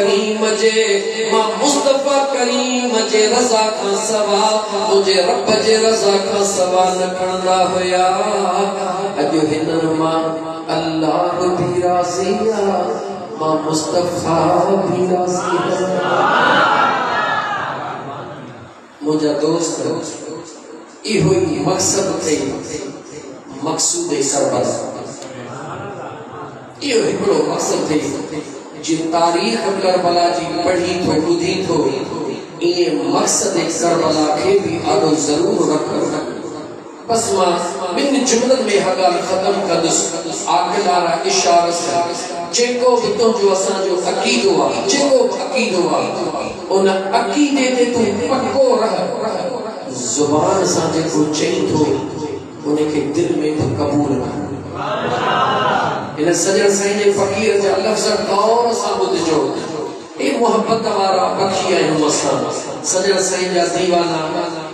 करीम जे मां मुस्तफा करीम जे रज़ा खां सवा मुझे रब जे रज़ा खां सवा न खणंदा हुया। अॼु हिननि मां अल्लाह भी राज़ी आ, मां मुस्तफा भी राज़ी आ। मुझा दोस्त इहो ही मकसद थे, मकसूद सरबत इहो हिकिड़ो मकसद थे। जी तारीख़ करबला जी पढ़ी तो ॿुधी तो इहे मकसद करबला खे भी आदो ज़रूर रख। बस मां ॿिनि जुमलनि में हा ॻाल्हि ख़त्म कंदुसि। आखिलारा इशारा जेको भी तुंहिंजो असांजो अक़ीदो आहे, जेको भी अक़ीदो आहे उन अक़ीदे ते तूं पक्को रह। ज़ुबान सां जेको चई थो उनखे दिल में भी कबूल कर। इन सजण साईं जे फ़कीर जा लफ़्ज़ गौर सां ॿुधजो। ए मोहब्बत वारा पखी आहियूं असां, सजण साईं जा दीवाना।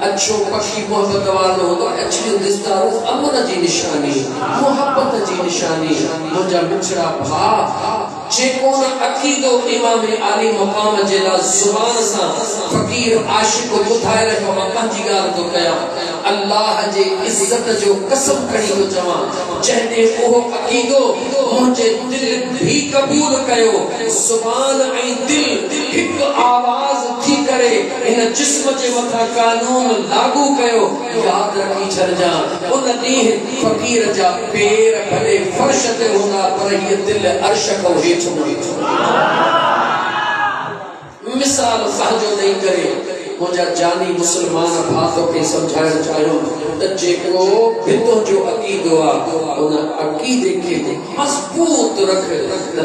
अच्छो पखी मोहब्बत वारो हूंदो आहे, अछियूं दिस्तारूं अमन जी निशानी, मोहब्बत जी निशानी। मुंहिंजा मिठड़ा भाउ जेको न अक़ीदो इमाम आली मक़ाम जे लाइ ज़ुबान सां फ़कीर आशिक़ ॿुधाए रहियो, मां पंहिंजी ॻाल्हि थो कयां। अल्लाह जे इज़्ज़त जो कसम खणी थो चवां, जंहिंने उहो अक़ीदो मुंहिंजे दिल भी कबूल कयो। ज़ुबान ऐं दिल हिकु आवाज़ थी करे इन जिस्म जे मथां कानून लागू कयो। याद रखी छॾिजां, उन ॾींहुं फ़कीर जा पेर भले फर्श ते हूंदा पर हीअ दिल अर्श खां हेठि न वेठो। मिसाल साझो ॾेई करे मुझा जानी मुसलमान भातो के समझाइण चाहियो त जेको हितो जो अक़ीदो आ उन अक़ीदे के मजबूत रख।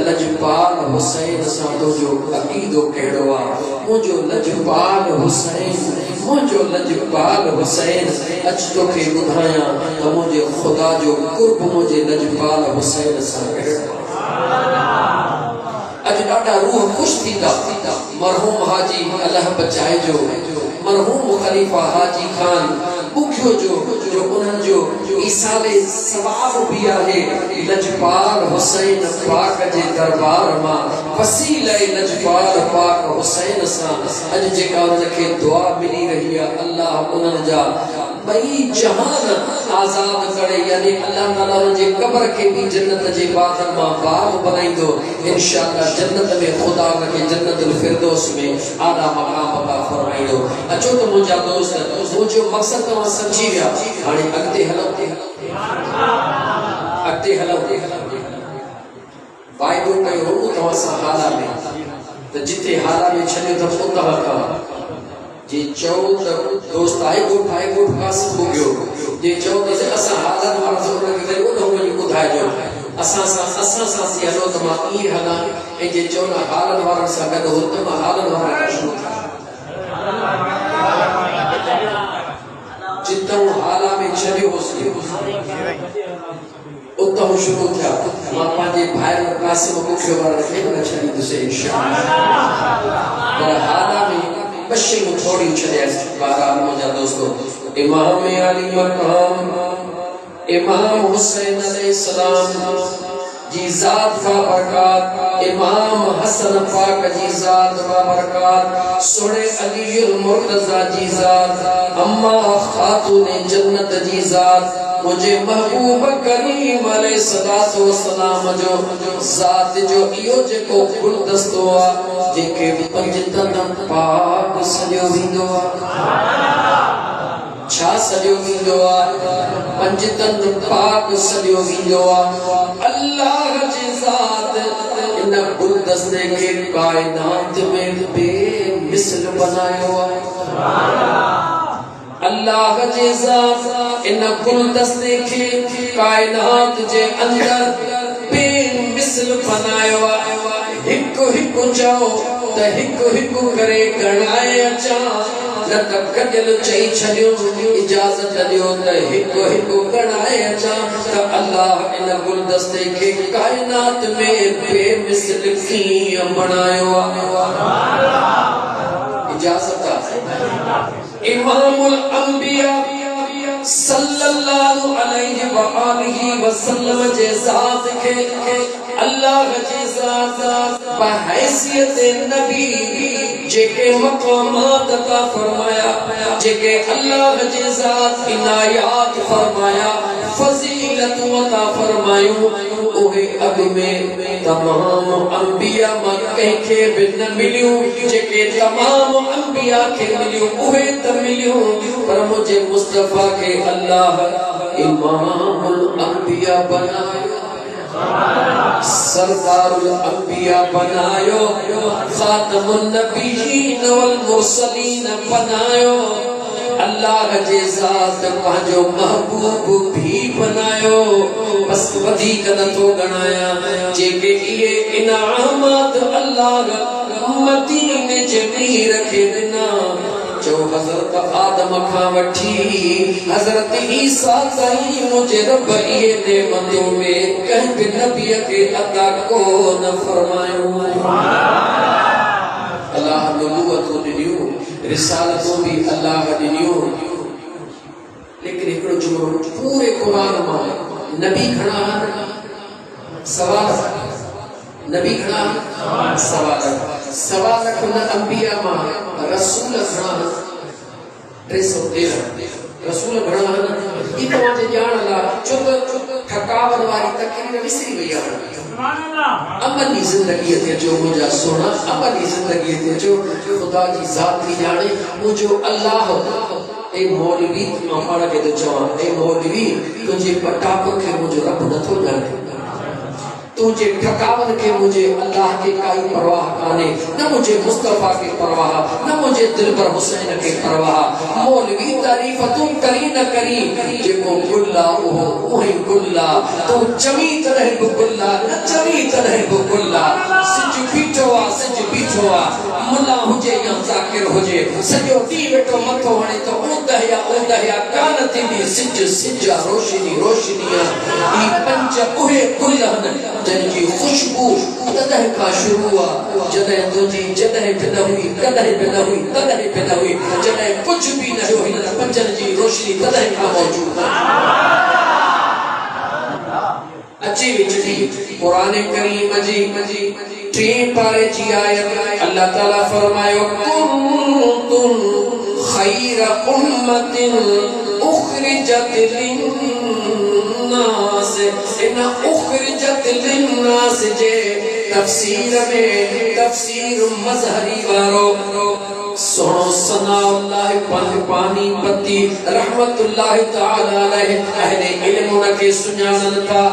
लजपाल हुसैन सां तो जो अक़ीदो कहिड़ो आ, मुझो लजपाल हुसैन, मुझो लजपाल हुसैन। अच तोखे ॿुधायां त मुझे खुदा जो कुर्ब मुझे लजपाल हुसैन सां कहिड़ो। अज ॾाढा रूह खुश थींदा मरहूम हाजी अल्लाह बचाए जो, मरहूम खलीफा हाजी खान बुखियो जो उन्हनि जो ईसाले सवाब भी आहे। लजपाल हुसैन पाक जे दरबार मां वसीले लजपाल पाक हुसैन सां अज जेका उनखे दुआ मिली रही आहे, अल्लाह उन्हनि जा बई जहान आजाद करे, यानी अल्लाह ताला उनजे कब्र के भी जन्नत जे बागन मां बाग बनाइंदो। इंशाअल्लाह जन्नत में खुदा उनके जन्नतुल फिरदौस में आला मकाम अता फरमाइंदो। अचो तो मुझा दोस्त मुझो मकसद तव्हां समझी विया। हाणे अॻिते हलो, अॻिते हलो। वाइदो कयो हो तव्हां सां हाला में त जिथे हाला में छॾियो त उतां खां जे चओ त दोस्त आहे ॻोठ कासिम भोगियो, जे चओ त असां हालत वारा उनखे करे उन वञी ॿुधाइजो असां सां सी हलो त मां ईअं हलां। ऐं जे चओ न हालत वारनि सां गॾु हो त मां हालत वारनि खां शुरू थियां। जितां हाला में छॾियो होसीं उतां शुरू थिया। मां पंहिंजे भाइर कासिम मुख्य वारनि खे न छॾींदुसि इंशाअल्लाह, पर हाला में बशें थोड़ी छॾियासीं। बहरहाल मुंहिंजा दोस्तों, इमाम अली मक़ाम इमाम हुसैन अलैहिस्सलाम जी ज़ात व बरकत, इमाम हसन पाक जी ज़ात व बरकत, सोने अलीउल मुर्तज़ा जी ज़ात, अम्मा खातून जन्नत जी ज़ात, मुझे महबूब करीम अलैहिस्सलातु वस्सलाम जो ज़ात जो इहो जेको गुलदस्तो आ जेके पंज तन पाक सॼो वींदो आ। छा सॼो वींदो आ? पंज तन पाक सॼो वींदो आ। अल्लाह जी ज़ात इन गुलदस्ते के कायनात में बेमिसल बनायो आ। अल्लाह जी ज़ात इन गुलदस्ते के कायनात जे अंदर बेमिसल बनायो आ। हिकु हिकु चओ त हिकु हिकु करे गणाए अचां, न त गॾियल चई छॾियो इजाज़त ॾियो त हिकु हिकु गणाए अचां त अल्लाह इन गुलदस्ते के कायनात में बेमिसल कीअं बणायो आहे। इजाज़त आहे। इमामुल अंबिया सल्लल्लाहु अलैहि व आलिहि वसल्लम जे ज़ात के अल्लाह जे ज़ात बहैसियत नबी जेके मकामात अता फरमाया जेके अल्लाह जे ज़ात इनायात फरमाया फजीलत अता फरमायो ओहे अग में तमाम अंबिया मा के बिन मिलियो जेके तमाम अंबिया के मिलियो ओहे त मिलियो पर मुझे मुस्तफा के अल्लाह इमामुल अंबिया बनायो सरदारुल अंबिया बनायो खातमुन नबिय्यीन वल मुरसलीन बनायो अल्लाह जे ज़ात पांजो महबूब भी बनायो बस वधी कद तो गणाया जेके ये इनामात अल्लाह मदीने जे मीर के दिना जो हजरत आदम खा वठी हजरत ईसा ताईं मुझे रब ये नेमतों में कहीं भी नबी के अता को न फरमायो अल्लाह नबूवत दिनियो रिसालतों भी अल्लाह दिनियो लेकिन एकड़ो जुमलो पूरे कुरान में नबी खड़ा सवाल नबी खड़ा सवाल न अंबिया मा रसूल खड़ा 313 रसूल खड़ा ई तवाजे जान ला चुप थकावन वाली तकरीर विसरी वई आहे सुभान अल्लाह अमली जिंदगी ते जो मुजा सोना अमली जिंदगी ते जो खुदा जी जात की जाने मुजो अल्लाह ए मौलवी मां के तो चवा ए मौलवी तुझे पटाको के मुजो रब न तो जाने तुझे थकावन के मुझे अल्लाह की काई परवाह काने न मुझे मुस्तफा की परवाह न मुझे दिलबर हुसैन की परवाह मौलवी तारीफ तू करी न करी जेको गुल्ला ओही गुल्ला तू चमी तरह गुल्ला न चमी तरह गुल्ला सिज बीठवा मुल्ला हुजे या जाकिर हुजे सजो दी बेटो मथो हणे तो ओदहया कान थींदी सिज रोशनिया ई पंज ओहे गुल्लन जिनकी खुशबू तदह का शुरू हुआ जदह तुझी जदह पैदा हुई तदह पैदा हुई जदह कुछ भी न हो इन पंजन जी रोशनी तदह का मौजूद है अच्छी विचड़ी कुरान करीम जी 3 पारे जी आयत अल्लाह ताला फरमायो कुंतुम खैर उम्मतिन उखरिजत लिन्नास इन उखरिजत लिन्नास जे तफसीर में तफसीर मजहरी वारो सोनो सनाउल्लाह पानी पति रहमतुल्लाह ताला अलैहि अहले इल्म उनके सुञाणन था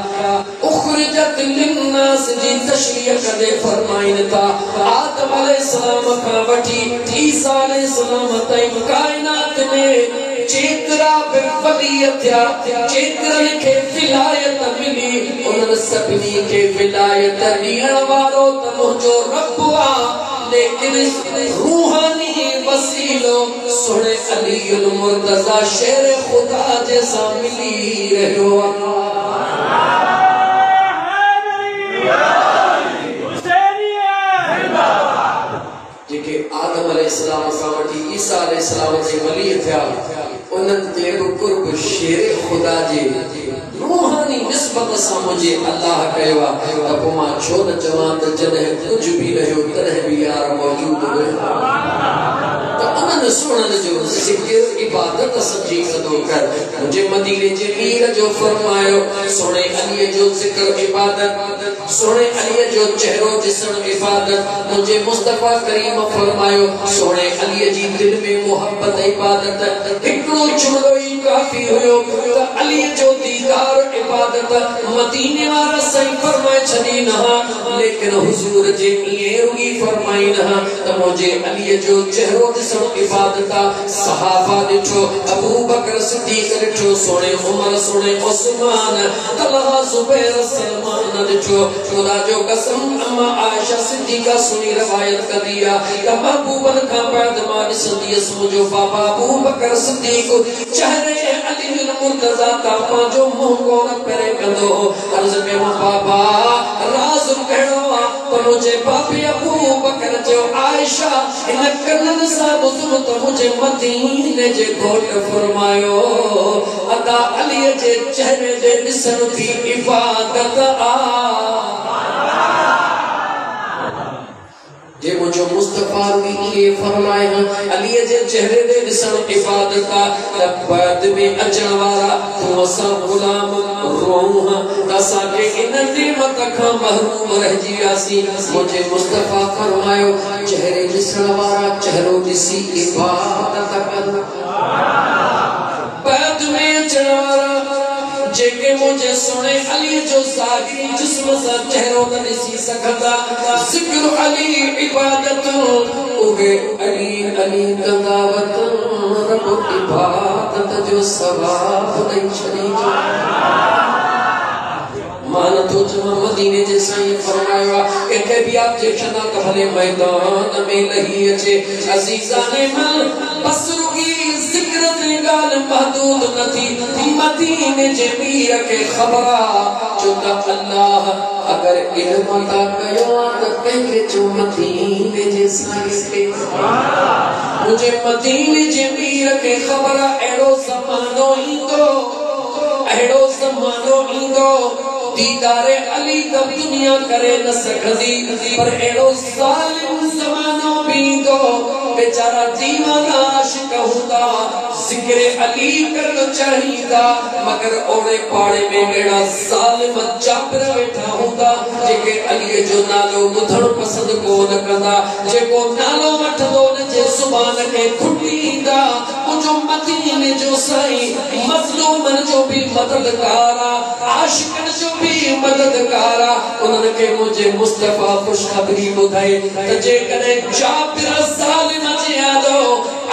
उखरिजत लिन्नास जी तशरीह कदे फरमाइन था आदम अलैहिस्सलाम का वठी ईसा अलैहिस्सलाम ताईं कायनात में चेतरा पे वलियत चेतरन के विलायत मिली उन सभी के विलायत ॾियण वारो त मुंहिंजो रब आ लेकिन रूहानी वसीलो सुने अलीउल मुर्तजा शेर खुदा जैसा मिली रहियो जेके आदम अलैहिस्सलाम सां वठी ईसा अलैहिस्सलाम जे वली थिया उन्हनि ते कुर्ब शेर खुदा जे रूहानी निस्बत सां मुझे अल्लाह कयो आ त पोइ मां छो न चवां त जॾहिं कुझु बि रहियो तॾहिं बि यार मौजूद रहियो त उन्हनि सुणनि जो ज़िक्र इबादत सच्ची कदो कर मुझे मदीने जे मीर जो फरमायो सोने अली जो ज़िक्र इबादत सोने अली जो चेहरो ॾिसण इबादत मुझे मुस्तफा करीम फरमायो सोने अली जी दिल में मोहब्बत इबादत हिकड़ो जुमलो ही काफी हुयो त अली जो दीदार इबादत मदीने वाला सही फरमाए छदी न लेकिन हुजूर जे ये रुगी फरमाई न त मुझे अली जो चेहरो ॾिसण इबादत सहाबा ॾिठो अबू बकर सिद्दीक ॾिठो सोने उमर सोने उस्मान तलहा जुबैर सलमान ॾिठो खुदा जो कसम अम्मा आयशा सिद्दीका सुनी रवायत कदिया त महबूबन का बाद मां ॾिसंदी अस मुंहिंजो बाबा अबू बकर सिद्दीक चेहरे अली मुर्तजा का पांजो मुंह कोन परे कंदो अर्ज में बाबा राज कहिड़ो आ त मुंहिंजे बाबे अबू बकर जो आयशा आशा इन कनन सा बुजुर्ग तो मुझे मदीने जे घोट फरमायो अदा अली जे चेहरे दे दिसन थी इबादत आ जे मुझे मुस्तफा भी ये फरमाए अली जे चेहरे दे दिसन इबादत का बाद में अचण वाला तू असा गुलाम रोह असा के इन नेमत का महरूम रह जियासी मुझे मुस्तफा फरमायो चेहरे दिसन वाला चेहरो दिसी इबादत कर बाद में अचण वाला जेके मुझे सुने अली जो सागी जिस्म सा चेहरो न दिसी सकता जिक्र अली इबादत उहे अली अली तदावत रब इबादत जो सवाब नहीं शरीक माना तो जमा मदीने जे साईं फरमाया के भी आप जे शना भले मैदान में लही अचे अजीजा ने मन बसरुगी जिक्र ते गाल महदूद नथी मदीने जे मीर के खबरा जो अल्लाह अगर इल्म ता कयो त के जो मदीने जे साईं के मुझे मदीने जे मीर के खबरा एड़ो ज़मानो इंदो दीदारे अली तब दुनिया करे न सकदी पर एड़ो जालिम ज़मानो भी दो बेचारा दीवाना आशिक होता जिक्र अली करना चाहिदा मगर ओड़े पाड़े में एड़ा जालिम जाबिर बैठा होता जेके अली जो नालो बुधण पसंद को न कंदा जेको नालो वठदो न जे सुभान के खुटीदा मुझो मदीने जो साईं मज़लूमन जो भी मददगारा आशिकन जो भी मददगारा उन्हनि के मुझे मुस्तफा खुशखबरी बुधाई त जे कने जाबिर जालिम जे आदो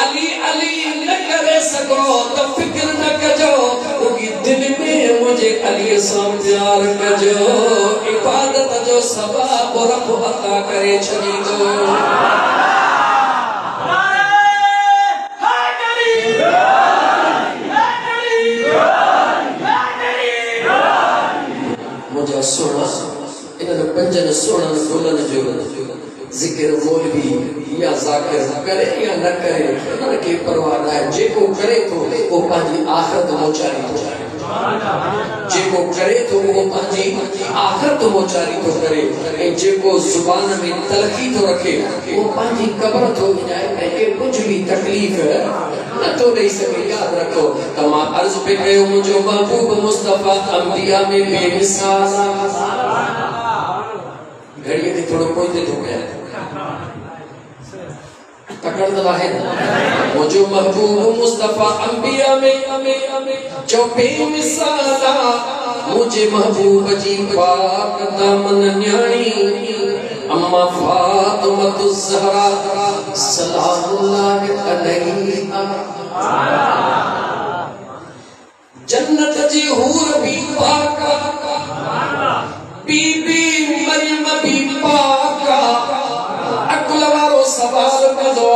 अली अली न करे सको तो फिक्र न कजो उगी दिल में मुझे अली सां प्यार कजो इबादत जो सवाब रब अता करे छदीदो मुझे सोना इन पंजन सोना बोलन जो जिक्र मौलवी या जाकिर करे या न करे न के परवाह ना जेको करे तो वो पाजी आखिरत मोचारी तो जेको करे तो वो पाजी आखिरत मोचारी तो करे ए जेको जुबान में तलखी तो रखे वो पाजी कब्र तो जाए के कुछ भी तकलीफ न तो नहीं सके याद रखो तमा अर्ज पे गयो मुझो महबूब मुस्तफा अंबिया में बेमिसाल घड़ी के थोड़ा कोई दे तो गया पकड़ दला है मुझो महबूब मुस्तफा अंबिया में जो बेमिसाल मुझे महबूब जी पाक दामन न्याणी अम्मा फातिमा ज़हरा सलामुल्लाह अलैहा जन्नत जी हूर भी पाका बीबी मरियम भी पाका अकुल वारो सवाल कदो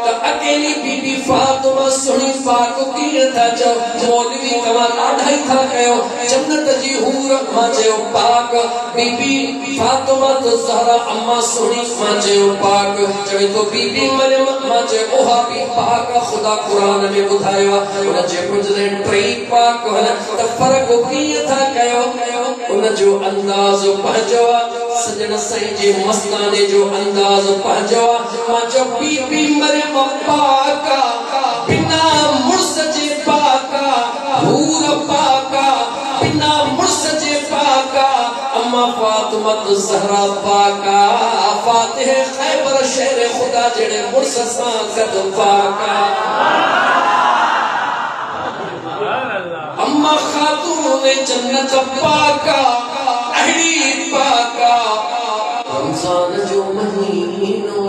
त अकेली बीबी फातिमा सुनी पाक की था जो मौलवी कमा ढाई था कयो जन्नत जी हूर माजे पाक बीबी फातिमा ज़हरा अम्मा सुनी माजे पाक चवे तो बीबी मरियम माजे ओहा भी पाक खुदा कुरान में बुधायो उन जे कुजले ट्री पाक हन त फर्क की था कयो उन जो अंदाज पहजवा सजन सही जे मस्ताने जो अंदाज पहजवा माजो बीबी मरियम पाका बिना मुर्स जे पाका हूर पाका बिना मुर्स जे पाका अम्मा फातिमा ज़हरा पाका फातिह खैबर शेर खुदा जेड़े मुर्स सा कद पाका अम्मा खातून जन्नत पाका अहली पाका रमजान जो महीनो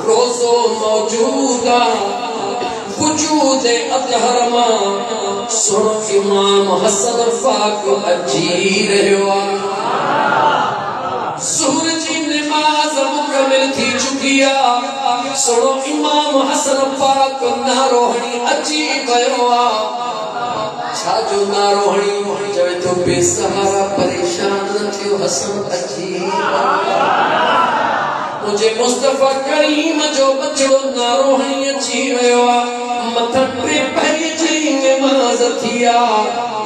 रोजो मौजूदा वजूद अतहर मां सुनो इमाम हसन पाक अजी रहो सुहर जी नमाज मुकम्मल थी चुकिया सुनो इमाम हसन पाक नारोहणी अजी गयो छाजो नारोहणी चवे तो बेसहारा परेशान थियो हसन अजी मुझे मुस्तफा करीम जो बचड़ो नारो है अची वयो मथन पे पई जी नमाज थिया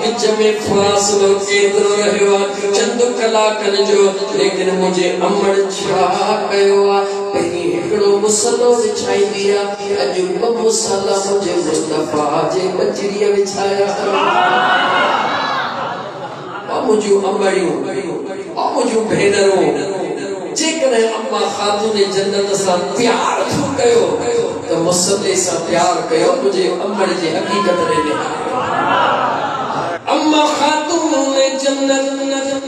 विच में फासलो केतरो रहयो चंद कलाकन जो लेकिन मुझे अमड़ छा कयो पहिरी हिकड़ो मुसलो विछाई दिया अज ब मुसला मुझे मुस्तफा जे बचड़ीअ विछाया मुझो अमड़ियो मुझो भेनरो जेकरे अम्मा खातून जन्नत सा प्यार थो कयो तो मुसले सा प्यार कयो मुझे अमड़ जे हकीकत ने अम्मा खातून ने जन्नत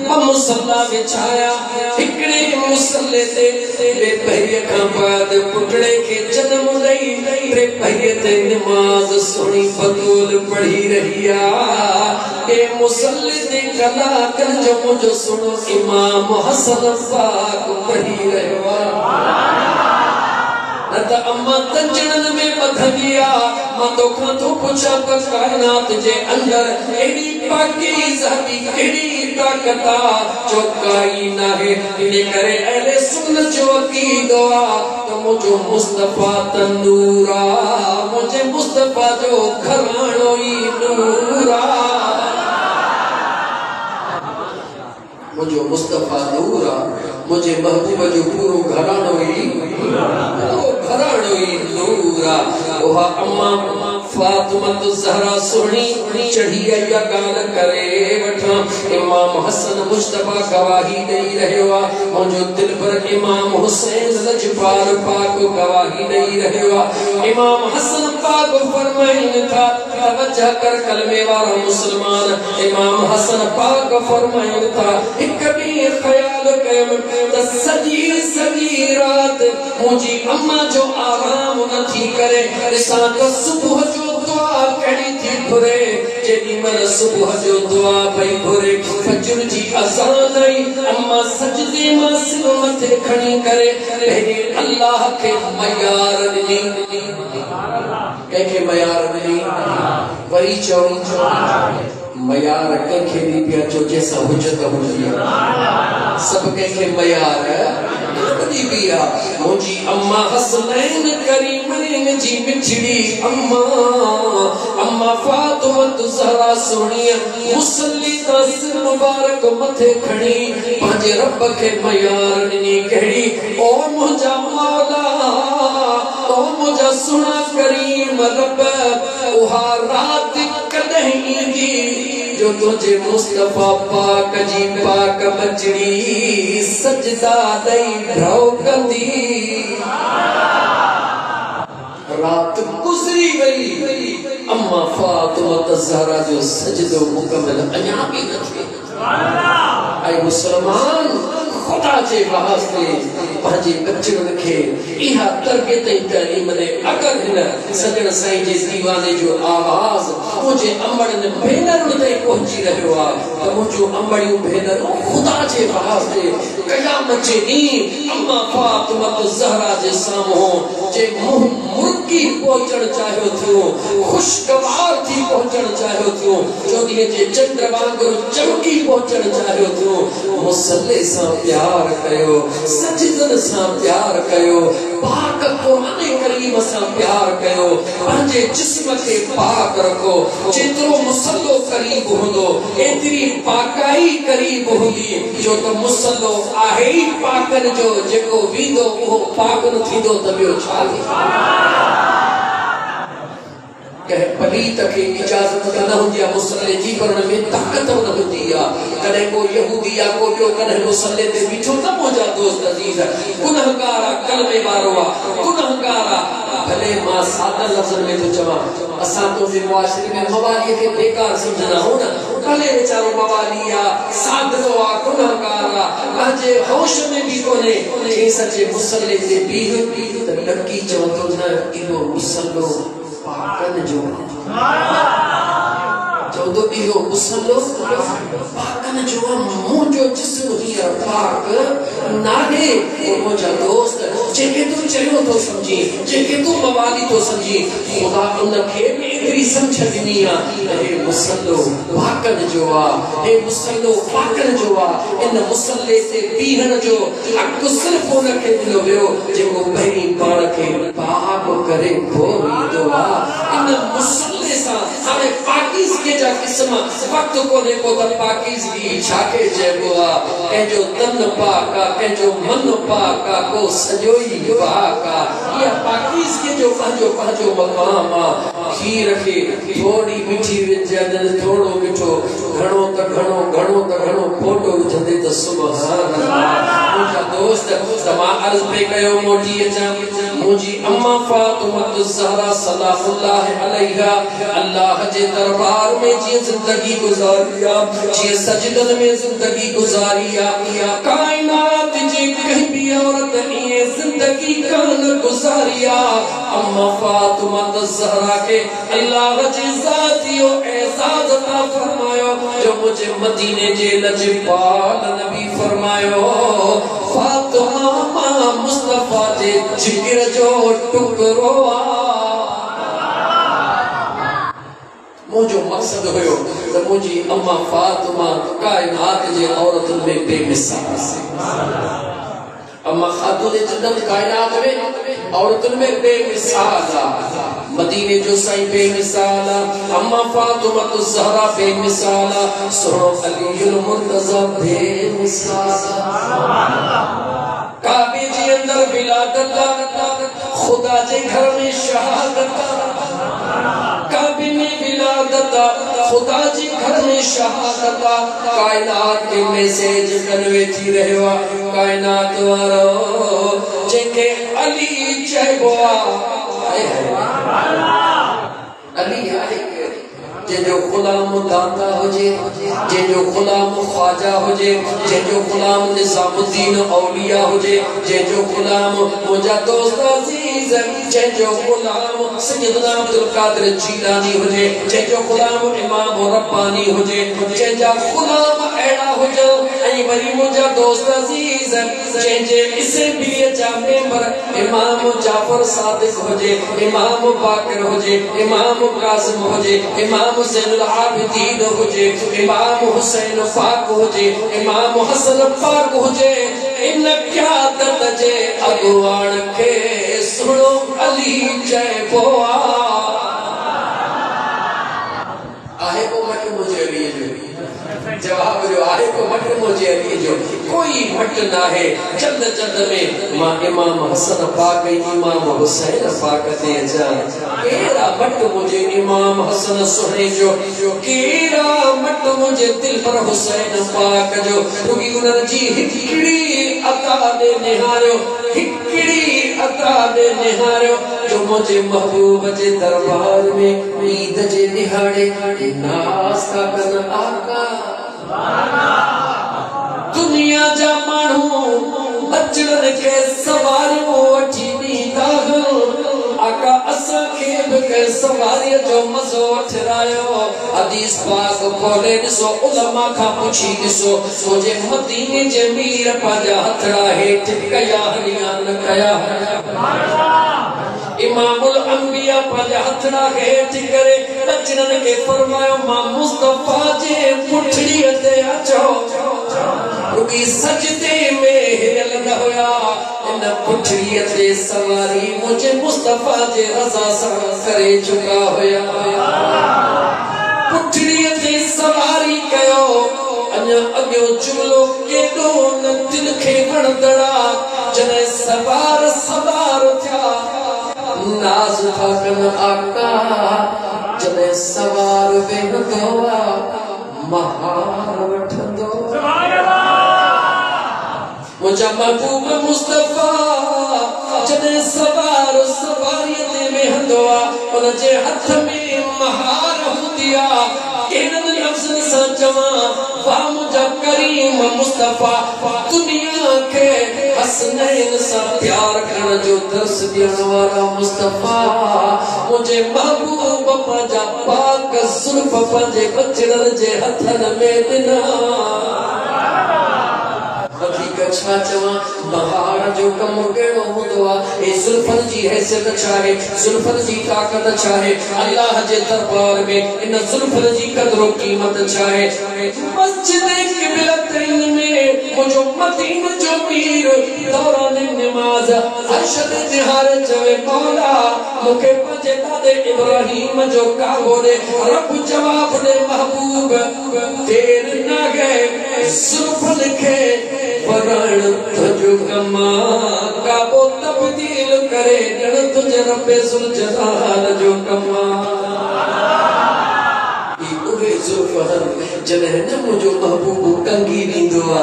मुसल्ला बिछाया हिकड़े मुसल्ले ते बे पहिए का बाद पुटड़े के जन्म दई रे पहिए ते नमाज सुनी बतूल पढ़ी रहिया के मुसल्ले ते कला कर जो मुझो सुनो इमाम हसन पाक पढ़ी रहवा नत अम्मा तंजन में बधनिया मां तो खां तो पूछा पर कायनात जे अंदर एडी पाकीज़गी एडी ताकता जो काई ना है इने करे अहले सुन्नत जो अकीदो तो मुझो मुस्तफा तंदूरा मुझे मुस्तफा जो घराणो ई नूरा मुझो मुस्तफा नूरा मुझे महबूब जो पूरो घराणो ई नूरा ओहा अम्मा फातिमा ज़हरा सोहनी चढ़ी या गाल करे वठा इमाम हसन मुस्तफा गवाही दई रहवा मुझो दिल पर इमाम हुसैन लजपाल पाक गवाही दई रहवा इमाम हसन पाक फरमाइन था तवज्जो कर कलमे वाला मुसलमान इमाम हसन पाक फरमाइन था एक भी ख्याल कयम त सजी रात मुझी अम्मा जो आराम न थी करे सा तो सुबह जो दुआ कड़ी थी घुरे जेडी मन सुबह जो दुआ पई घुरे फजर जी अज़ान आई अम्मा सजदे में सिर मथे खणी करे पहले अल्लाह के मयार दी के मयार दी वरी चौ मयार के दी पिया जो जैसा हुज्जत हुई सब के मयार दी पिया मुझी अम्मा हसनैन करीमैन जी मिठड़ी अम्मा फातिमा ज़हरा सोहनी मुसल्ली दा सिर मुबारक मथे खणी पंहिंजे रब के मयार नी कहिड़ी ओ मुझा मौला ओ मुझा सुना करीम रब उहा रात कदहीं दी जो तुझे मुस्तफा पाक जी पाक बचड़ी सजदा दई ढो कंदी रात गुजरी गई अम्मा फातिमा ज़हरा जो सजदो मुकम्मल अञा भी न थियो ऐ मुसलमान खुदा जे वास्ते पंहिंजे बचड़न खे इहा तरबियत ऐं तालीम ने अगर हिन सजण साईं जे दीवाने जो आवाज़ मुझे अमड़न भेनरुनि ताईं पहुची रहियो आहे त मुंहिंजो अमड़ियूं भेनरूं खुदा जे वास्ते क़यामत जे ॾींहुं अम्मा फातिमा ज़हरा जे साम्हूं जे मुर्गी पहुचण चाहियो थियो खुशगवार थी पहुचण चाहियो थियो चोॾींहं जे चंड वांगुरु चमकी पहुचण चाहियो थियो मुसल्ले सां प्यार कयो सजदन सां प्यार कयो पाक कुरान करीम सां प्यार कयो पंहिंजे जिस्म खे पाक रखो जेतिरो मुसल्लो करीब हूंदो एतिरी पाकाई करीब हूंदी जो त मुसल्लो आहे ई पाकनि जो जेको वींदो उहो पाक न थींदो त ॿियो छा कह पलीत के इजाजत न हुंदी मुसल्ले जी पर में ताकत न हुंदी कदे को यहूदी या को जो कदे मुसल्ले ते बिठो त मुजा दोस्त अजीज गुनाहगार कलमे वारो गुनाहगार भले मां सादा लफ्ज़न में तो चवा असा तो जे मुआशरे में मवाली के बेकार समझना हो ना कले बेचारो मवालिया सादो आ गुनाहगार पंहिंजे होश में भी कोने जे सचे मुसल्ले ते बीह त डकी चवंदो न इहो मुसल्लो पाकन जो चौदो इहो मुसल्लो पाकन जो मुंहिंजो जिस्म हींअर पाक नाहे मुंहिंजा दोस्त जेके तू चरियो तो समझी, जेके तू मवाली तो समझी, खुदा उनखे एतरी समझ ॾिनी आहे। हे मुसल्लो पाकन जो आहे, हे मुसल्लो पाकन जो आहे। इन मुसल्ले ते बीहण जो हक़ सिर्फ़ उनखे ॾिनो वियो जेको पहिरीं पाण खे पाक करे पोइ ईंदो आहे। इन मुसल्ले सां हाणे पाकीज़गी जा क़िस्म वक़्त कोन्हे को त पाकीज़गी छाखे चइबो आहे। कंहिंजो तन पाक आहे, कंहिंजो मन पाक आहे, को सॼो ई पाक आहे। इहा पाकीज़गी जो पंहिंजो पंहिंजो मक़ाम आहे। खीर खे थोड़ी मिठी विझंदे थोड़ो मिठो, घणो त घणो, घणो त घणो फोटो विझंदे त सुभान अल्लाह। मुंहिंजा दोस्त तमाम अर्ज़ पे कयो मोटी अचां, मुंहिंजी अम्मा फातिमा ज़हरा सलामुल्लाह अलैहा अल्लाह जे दरबार में जीअं ज़िंदगी गुज़ारी आहे, जीअं सजदन में ज़िंदगी गुज़ारी आहे, कायनात जे कंहिं बि औरत ईअं ज़िंदगी कान गुज़ारी आहे। अम्मा फातिमा ज़हरा के अल्लाह जी ज़ातियो एज़ाज़ अता फरमायो जो मुझे मदीने जे लजपाल नबी फरमायो, फातिमा मुस्तफा जे जिगर जो टुकड़ो मुझो मकसद हुयो त मुझी अम्मा फातिमा कायनात जे औरतुन में बेमिसाल आहे। अम्मा खातून जन्नत कायनात में औरतुन में बेमिसाल आहे। मदीने जो साईं बेमिसाल आहे, अम्मा फातिमा ज़हरा बेमिसाल आहे, सोहणो अलीउल मुर्तज़ा बेमिसाल आहे। काबे जे अंदर विलादत, खुदा जे घर में शहादत, काबे में विलादत, खुदा जी घर में शहादत, कायनात के मैसेज कन्वे थी रहियो आहे। कायनात वारो जेके अली चइबो आहे, अली आहे जो गुलाम दाता हुजे, जो गुलाम ख्वाजा हुजे, जो गुलाम निजामुद्दीन औलिया हुजे, जो गुलाम मुझा दोस्त अजीज, जो गुलाम सैयदना अब्दुल कादिर जीलानी हुजे, जो गुलाम इमाम रब्बानी हुजे, जा गुलाम अहिड़ा हुजे। ऐं वरी मुझा दोस्त अजीज जे असेंबली जा मेंबर इमाम जाफर सादिक हुजे, इमाम बाकिर हुजे, इमाम कासिम हुजे, इमाम ज़ैनुल आबिदीन हुजे, इमाम हुसैन पाक हुजे, इमाम हसन पाक हुजे, इन क़यादत जे अगवान खे सुनो अली चइबो आहे। को मट मुझे अली जो जवाब जो आहे, को मट मुझे अली जो कोई मट ना है। चंद चंद में मां इमाम हसन पाक, इमाम हुसैन पाक ते अचा, केरा मट मुझे इमाम हसन सुने जो, केरा मट मुझे दिल पर हुसैन पाक जो। रुगी उन्हनि जी हिकिड़ी अता दे निहारियो, हिकिड़ी अता दे निहारियो जो मुझे महबूब जे दरबार में ईद जे दिहाड़े नाज़ था कन आका। दुनिया जा माण्हू अचण खे सवारियूं वठी ॾींदा आका, असां खे बि कंहिं सवारीअ जो मज़ो वठरायो। हदीस पाक खोले ॾिसो, उलमा खां पुछी ॾिसो, मुंहिंजे मदीने जे मीर पंहिंजा हथड़ा हेठि कया या न कया। इमामुल अंबिया पंहिंजा हथड़ा हेठि करे अचणनि खे फरमायो, मां मुस्तफा जे पुठड़ीअ ते अचो। रुकी सजदे में हिरल न हुया, इन पुठड़ीअ ते सवारी मुझे मुस्तफा जे रज़ा सां करे चुका हुया। पुठड़ीअ ते सवारी कयो, अञा अॻियो जुमिलो केॾो न दिल खे वणंदड़ा, जॾहिं सवार सवार थिया नाज़ था कन आका, जॾहिं सवार वेंदो महार वठंदो। मुझा महबूब मुस्तफा जॾहिं सवार सवारीअ ते वेहंदो आहे, उन जे हथ में महार हूंदी आहे। केॾनि लफ़्ज़नि सां चवां, वाह मुझा करीम मुस्तफा, दुनिया खे हसनैन सां प्यार करण जो दर्स ॾियण वारा मुस्तफा, मुझे महबूब पंहिंजा पाक ज़ुल्फ़ पंहिंजे बचड़नि जे हथनि में ॾिना। छा चवा बहार जो कम केड़ो हुंदो आ ए जुल्फन जी हैसियत चाहे जुल्फन जी ताकत चाहे अल्लाह जे दरबार में इन जुल्फन जी कदर कीमत चाहे मस्जिद क़िबलतैन में मुझो मदीन जो मीर दौरान नमाज अरशद निहार चवे मौला मुखे पंजे दादे इब्राहिम जो काबो दे रब जवाब दे महबूब देर न गए जुल्फन के परण तुझो कमा काबो तब्दील करे जण तुझे रब्बे जुल जलाल जो कमा उहे जुल्फन जॾहिं न मुझो महबूब कंगी ॾींदो आ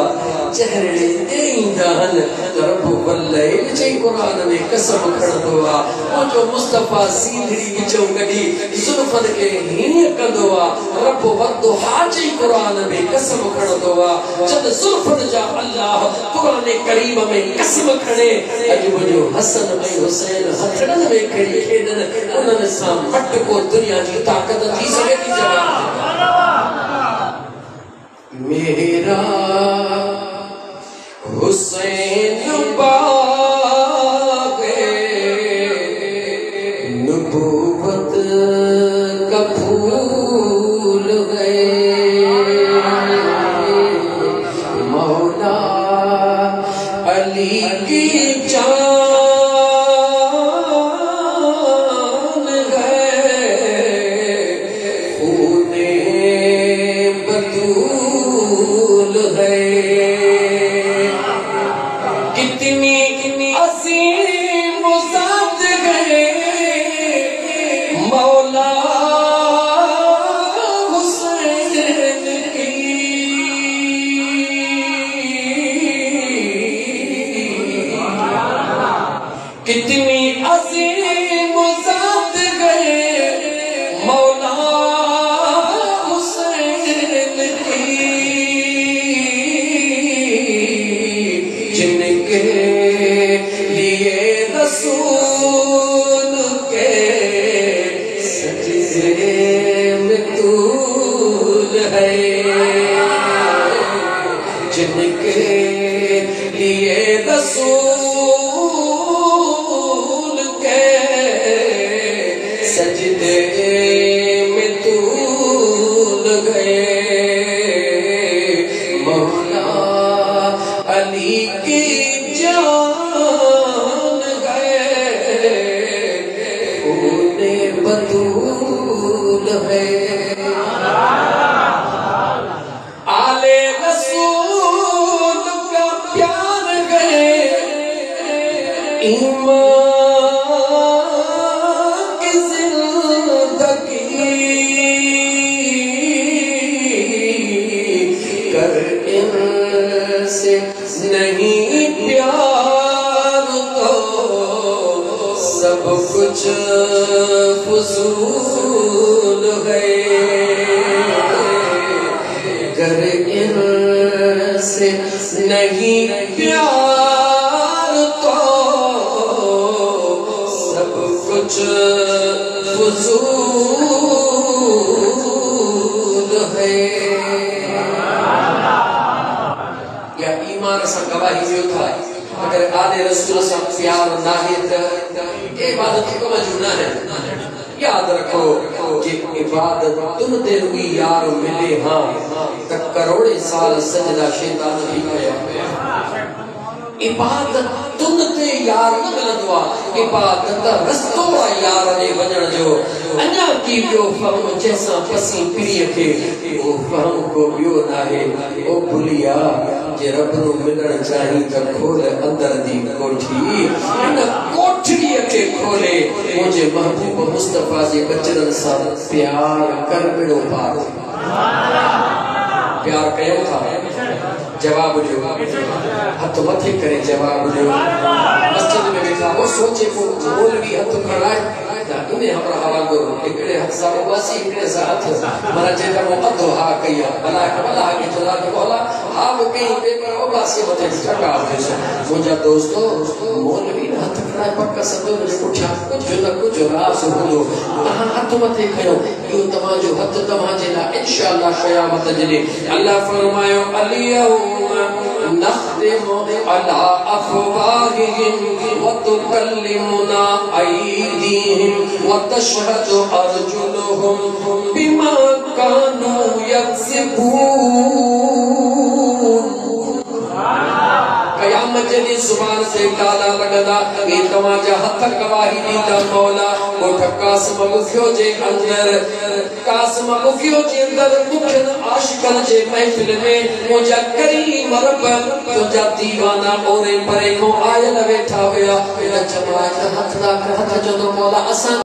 चेहरे ॾेईंदा हन रब वल्लैल चई क़ुरान में कसम खणंदो आ मुझो मुस्तफा सीधड़ी विचों कढी जुल्फन खे हीअं कंदो आ रब वद्दुहा चई क़ुरान में कसम खणंदो आ जब जुल्फन जा अल्लाह क़ुरान करीम में कसम खणे अॼु मुझो हसन ऐं हुसैन हथड़न में खड़ी खेॾनि उन्हनि सां मटको दुनिया जी ताक़त थी सघे थी जवाब मेरा हुसैन बाग़े नबूवत का फूल गए मौला अली की जान गए खूने बतूल है कितनी असीम साथ गए मौला हुसैन की कितनी असीम साथ गए मौला हुसैन की जिनके लिए रसूल के सजदे में तूल है जिनके लिए रसूल के सजदे में तूल गए मौला अली की जान गए खूने बतूल है आले रसूल का प्यार गए ईमान की जिंदगी कर इनसे नहीं प्यार तो सब कुछ फजूल है कर इनसे नहीं प्यार तो सब कुछ फजूल है या ईमान से गवाही जो था अगर आले रसूल से प्यार ना है तो इबादत को मजूना है याद रखो कि इबादत तुम देर हुई यार मिले हाँ तक करोड़े साल सजदा शैतान भी कया इबादत तुम ते यार न मिलंदो आ इबादत रस्तो आ यार ने वजण जो अन्या की जो फहम जैसा पसी प्रिय के वो फहम को बियो ना है ओ भुलिया जे रब नु मिलण चाही त खोल अंदर दी कोठी इन कोठड़ी के खोले मुझे महबूब मुस्तफा जे बचन सा प्यार कर बिड़ो पार प्यार कयो था जवाब जो हथ मथे करे जवाब जो मस्जिद में बैठा वो सोचे को मौलवी हथ खड़ाए इन्हें हमरा हवाल करो एकड़े हथ सा वासी एकड़े सा हथ मारा जेता मो अधो हा कया भला भला के चला के बोला हा वो कहीं पेपर ओ वासी मथे ठका हो मुझा दोस्तों मौलवी ने हथ खड़ाए पक्का सदो मुझे उठा कुछ न कुछ रास हो हथ मथे खयो यो तमाजो हथ तमाजे ला इंशाअल्लाह क़यामत जने अल्लाह फरमायो अलियहुम नख्तिमु अला अफ़वाहिहिम व तुकल्लिमुना अयदीहिम व तशहदु अर्जुलुहुम बिमा कानू यक्सिबून। क़यामत जे ॾींहुं ज़ुबान ते ताला लॻंदा, हे तव्हांजा हथ गवाही ॾींदा मौला। ॻोठ क़ासिम मुखियो जे अंदर, क़ासिम मुखियो जे अंदर मुखियुनि आशिक़नि जे महफ़िल में मुंहिंजा करीम रब तुंहिंजा दीवाना ओरे परे खां आयल वेठा हुया। इन जमात हथ जो मौला असां